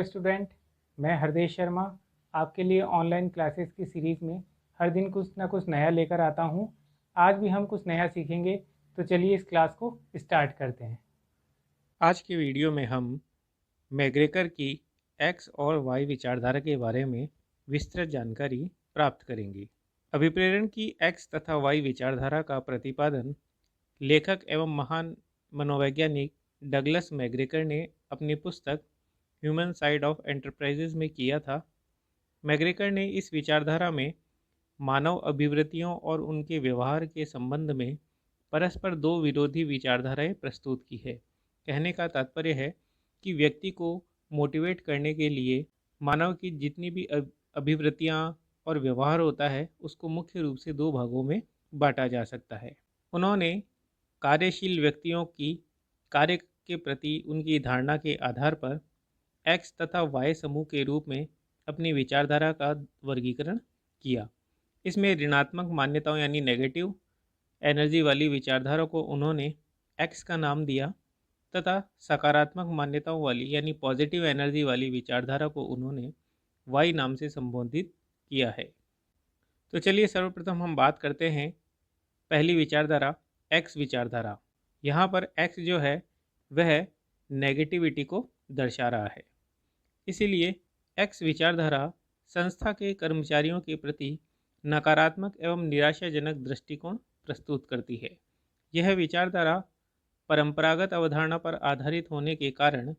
Student, मैं हरदेश शर्मा आपके लिए ऑनलाइन क्लासेस की सीरीज़ में हर दिन कुछ ना कुछ नया लेकर आता हूँ। आज भी हम कुछ नया सीखेंगे, तो चलिए इस क्लास को स्टार्ट करते हैं। आज के वीडियो में हम मैग्रेकर की एक्स और वाई विचारधारा के बारे में विस्तृत जानकारी प्राप्त करेंगे। अभिप्रेरण की एक्स तथा वाई विचारधारा का प्रतिपादन लेखक एवं महान मनोवैज्ञानिक डगलस मैग्रेकर ने अपनी पुस्तक ह्यूमन साइड ऑफ एंटरप्राइजेज में किया था। मैग्रेकर ने इस विचारधारा में मानव अभिवृत्तियों और उनके व्यवहार के संबंध में परस्पर दो विरोधी विचारधाराएं प्रस्तुत की है। कहने का तात्पर्य है कि व्यक्ति को मोटिवेट करने के लिए मानव की जितनी भी अभिवृत्तियां और व्यवहार होता है उसको मुख्य रूप से दो भागों में बांटा जा सकता है। उन्होंने कार्यशील व्यक्तियों की कार्य के प्रति उनकी धारणा के आधार पर एक्स तथा वाई समूह के रूप में अपनी विचारधारा का वर्गीकरण किया। इसमें ऋणात्मक मान्यताओं यानी नेगेटिव एनर्जी वाली विचारधारा को उन्होंने एक्स का नाम दिया तथा सकारात्मक मान्यताओं वाली यानी पॉजिटिव एनर्जी वाली विचारधारा को उन्होंने वाई नाम से संबोधित किया है। तो चलिए सर्वप्रथम हम बात करते हैं पहली विचारधारा एक्स विचारधारा। यहाँ पर एक्स जो है वह नेगेटिविटी को दर्शा रहा है, इसीलिए एक्स विचारधारा संस्था के कर्मचारियों के प्रति नकारात्मक एवं निराशाजनक दृष्टिकोण प्रस्तुत करती है। यह विचारधारा परंपरागत अवधारणा पर आधारित होने के कारण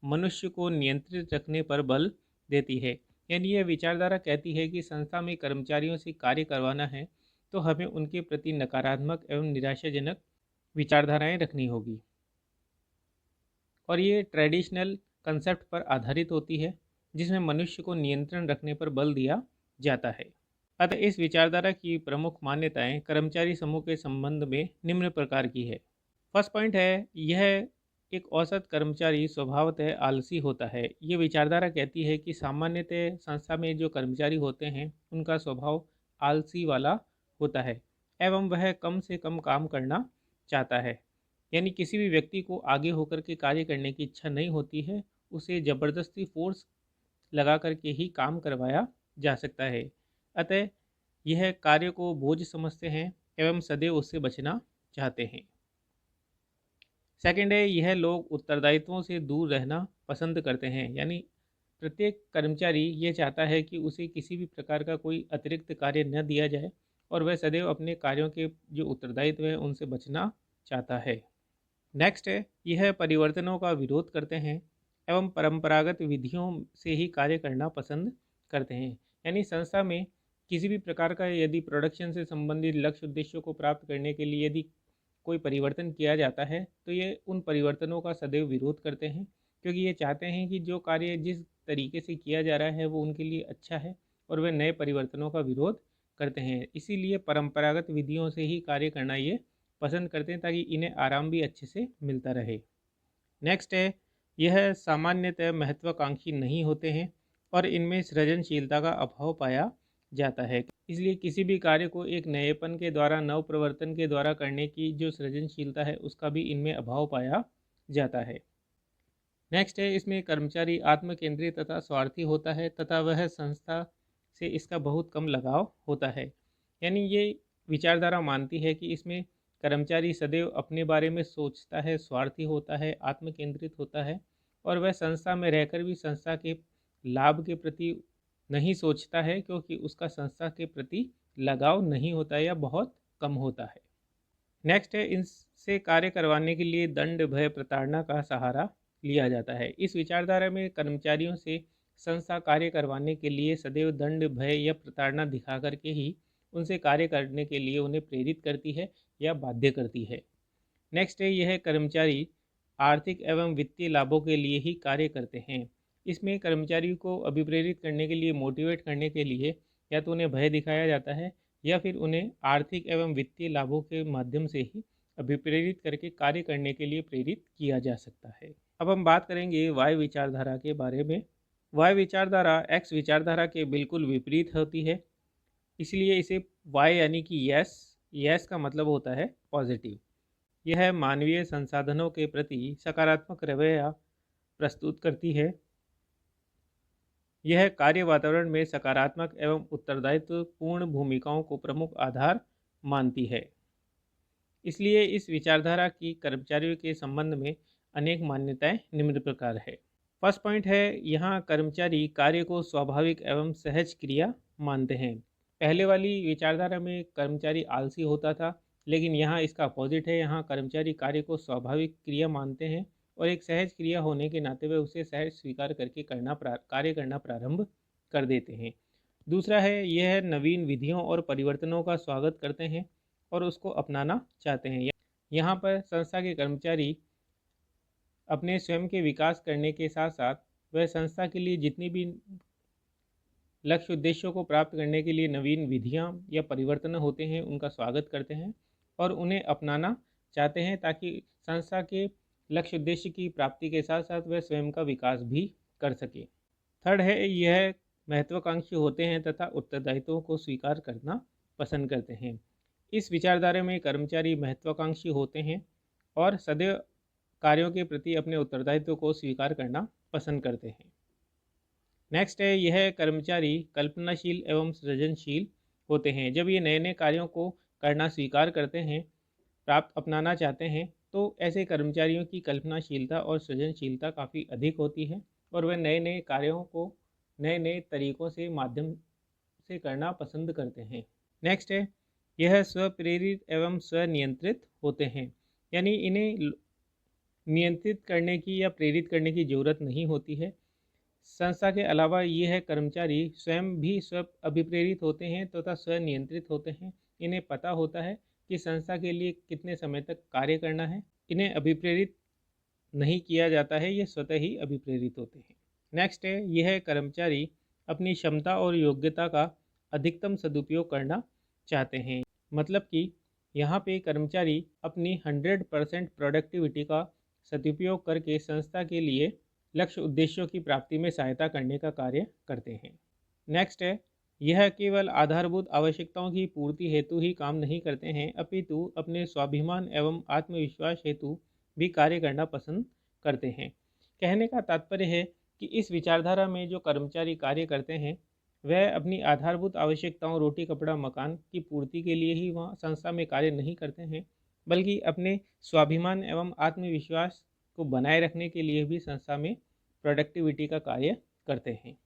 मनुष्य को नियंत्रित रखने पर बल देती है। यानी यह विचारधारा कहती है कि संस्था में कर्मचारियों से कार्य करवाना है तो हमें उनके प्रति नकारात्मक एवं निराशाजनक विचारधाराएं रखनी होगी, और ये ट्रेडिशनल कंसेप्ट पर आधारित होती है जिसमें मनुष्य को नियंत्रण रखने पर बल दिया जाता है। अतः इस विचारधारा की प्रमुख मान्यताएं कर्मचारी समूह के संबंध में निम्न प्रकार की है। फर्स्ट पॉइंट है, यह एक औसत कर्मचारी स्वभावतः आलसी होता है। ये विचारधारा कहती है कि सामान्यतः संस्था में जो कर्मचारी होते हैं उनका स्वभाव आलसी वाला होता है एवं वह कम से कम काम करना चाहता है। यानी किसी भी व्यक्ति को आगे होकर के कार्य करने की इच्छा नहीं होती है, उसे ज़बरदस्ती फोर्स लगा करके ही काम करवाया जा सकता है। अतः यह कार्य को बोझ समझते हैं एवं सदैव उससे बचना चाहते हैं। सेकंड है, यह लोग उत्तरदायित्वों से दूर रहना पसंद करते हैं। यानी प्रत्येक कर्मचारी ये चाहता है कि उसे किसी भी प्रकार का कोई अतिरिक्त कार्य न दिया जाए और वह सदैव अपने कार्यों के जो उत्तरदायित्व हैं उनसे बचना चाहता है। नेक्स्ट है, यह परिवर्तनों का विरोध करते हैं एवं परंपरागत विधियों से ही कार्य करना पसंद करते हैं। यानी संस्था में किसी भी प्रकार का यदि प्रोडक्शन से संबंधित लक्ष्य उद्देश्यों को प्राप्त करने के लिए यदि कोई परिवर्तन किया जाता है तो ये उन परिवर्तनों का सदैव विरोध करते हैं, क्योंकि ये चाहते हैं कि जो कार्य जिस तरीके से किया जा रहा है वो उनके लिए अच्छा है और वे नए परिवर्तनों का विरोध करते हैं। इसीलिए परंपरागत विधियों से ही कार्य करना ये पसंद करते हैं ताकि इन्हें आराम भी अच्छे से मिलता रहे। नेक्स्ट है, यह सामान्यतः महत्वाकांक्षी नहीं होते हैं और इनमें सृजनशीलता का अभाव पाया जाता है। इसलिए किसी भी कार्य को एक नएपन के द्वारा नव प्रवर्तन के द्वारा करने की जो सृजनशीलता है उसका भी इनमें अभाव पाया जाता है। नेक्स्ट है, इसमें कर्मचारी आत्मकेंद्रित तथा स्वार्थी होता है तथा वह संस्था से इसका बहुत कम लगाव होता है। यानी ये विचारधारा मानती है कि इसमें कर्मचारी सदैव अपने बारे में सोचता है, स्वार्थी होता है, आत्मकेंद्रित होता है और वह संस्था में रहकर भी संस्था के लाभ के प्रति नहीं सोचता है, क्योंकि उसका संस्था के प्रति लगाव नहीं होता या बहुत कम होता है। नेक्स्ट है, इनसे कार्य करवाने के लिए दंड, भय, प्रताड़ना का सहारा लिया जाता है। इस विचारधारा में कर्मचारियों से संस्था कार्य करवाने के लिए सदैव दंड, भय या प्रताड़ना दिखा करके ही उनसे कार्य करने के लिए उन्हें प्रेरित करती है या बाध्य करती है। नेक्स्ट है, यह कर्मचारी आर्थिक एवं वित्तीय लाभों के लिए ही कार्य करते हैं। इसमें कर्मचारी को अभिप्रेरित करने के लिए, मोटिवेट करने के लिए या तो उन्हें भय दिखाया जाता है या फिर उन्हें आर्थिक एवं वित्तीय लाभों के माध्यम से ही अभिप्रेरित करके कार्य करने के लिए प्रेरित किया जा सकता है। अब हम बात करेंगे वाई विचारधारा के बारे में। वाई विचारधारा एक्स विचारधारा के बिल्कुल विपरीत होती है, इसलिए इसे वाई यानी कि यस, यस का मतलब होता है पॉजिटिव। यह मानवीय संसाधनों के प्रति सकारात्मक रवैया प्रस्तुत करती है यह कार्य वातावरण में सकारात्मक एवं उत्तरदायित्वपूर्ण भूमिकाओं को प्रमुख आधार मानती है। इसलिए इस विचारधारा की कर्मचारियों के संबंध में अनेक मान्यताएं निम्न प्रकार है। फर्स्ट पॉइंट है, यहाँ कर्मचारी कार्य को स्वाभाविक एवं सहज क्रिया मानते हैं। पहले वाली विचारधारा में कर्मचारी आलसी होता था, लेकिन यहाँ इसका अपोजिट है। यहाँ कर्मचारी कार्य को स्वाभाविक क्रिया मानते हैं और एक सहज क्रिया होने के नाते वे उसे सहज स्वीकार करके कार्य करना प्रारंभ कर देते हैं। दूसरा है, यह नवीन विधियों और परिवर्तनों का स्वागत करते हैं और उसको अपनाना चाहते हैं। यहाँ पर संस्था के कर्मचारी अपने स्वयं के विकास करने के साथ साथ वह संस्था के लिए जितनी भी लक्ष्य उद्देश्यों को प्राप्त करने के लिए नवीन विधियाँ या परिवर्तन होते हैं उनका स्वागत करते हैं और उन्हें अपनाना चाहते हैं, ताकि संस्था के लक्ष्य उद्देश्य की प्राप्ति के साथ साथ वह स्वयं का विकास भी कर सके। थर्ड है, यह महत्वाकांक्षी होते हैं तथा उत्तरदायित्वों को स्वीकार करना पसंद करते हैं। इस विचारधारा में कर्मचारी महत्वाकांक्षी होते हैं और सदैव कार्यों के प्रति अपने उत्तरदायित्व को स्वीकार करना पसंद करते हैं। नेक्स्ट है, यह कर्मचारी कल्पनाशील एवं सृजनशील होते हैं। जब ये नए नए कार्यों को करना स्वीकार करते हैं, अपनाना चाहते हैं, तो ऐसे कर्मचारियों की कल्पनाशीलता और सृजनशीलता काफ़ी अधिक होती है और वह नए नए कार्यों को नए नए तरीक़ों से माध्यम से करना पसंद करते हैं। नेक्स्ट है, यह स्वप्रेरित एवं स्वनियंत्रित होते हैं। यानी इन्हें नियंत्रित करने की या प्रेरित करने की ज़रूरत नहीं होती है। संस्था के अलावा यह कर्मचारी स्वयं भी स्व अभिप्रेरित होते हैं तथा स्वनियंत्रित होते हैं। इन्हें पता होता है कि संस्था के लिए कितने समय तक कार्य करना है। इन्हें अभिप्रेरित नहीं किया जाता है, ये स्वतः ही अभिप्रेरित होते हैं। नेक्स्ट है, यह कर्मचारी अपनी क्षमता और योग्यता का अधिकतम सदुपयोग करना चाहते हैं। मतलब कि यहाँ पे कर्मचारी अपनी 100% प्रोडक्टिविटी का सदुपयोग करके संस्था के लिए लक्ष्य उद्देश्यों की प्राप्ति में सहायता करने का कार्य करते हैं। नेक्स्ट है, यह केवल आधारभूत आवश्यकताओं की पूर्ति हेतु ही काम नहीं करते हैं, अपितु अपने स्वाभिमान एवं आत्मविश्वास हेतु भी कार्य करना पसंद करते हैं। कहने का तात्पर्य है कि इस विचारधारा में जो कर्मचारी कार्य करते हैं वह अपनी आधारभूत आवश्यकताओं रोटी कपड़ा मकान की पूर्ति के लिए ही वहाँ संस्था में कार्य नहीं करते हैं, बल्कि अपने स्वाभिमान एवं आत्मविश्वास को बनाए रखने के लिए भी संस्था में प्रोडक्टिविटी का कार्य करते हैं।